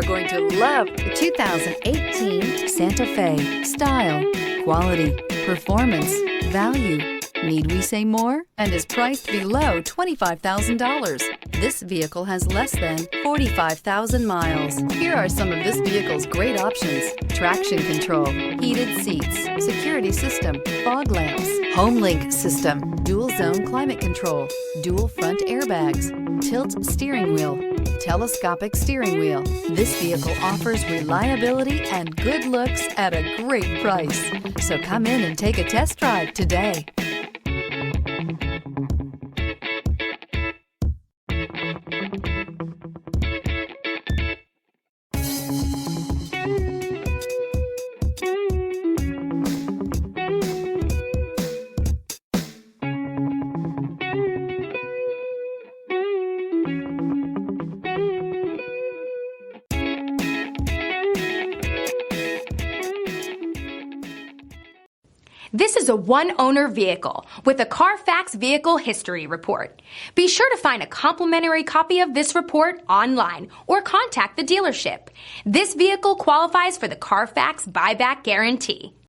going to love the 2018 Santa Fe. Style, quality, performance, value. Need we say more? And is priced below $25,000. This vehicle has less than 45,000 miles. Here are some of this vehicle's great options: traction control, heated seats, security system, fog lamps, home link system, dual zone climate control, dual front airbags, tilt steering wheel, telescopic steering wheel. This vehicle offers reliability and good looks at a great price. So come in and take a test drive today. This is a one-owner vehicle with a Carfax Vehicle History Report. Be sure to find a complimentary copy of this report online or contact the dealership. This vehicle qualifies for the Carfax Buyback Guarantee.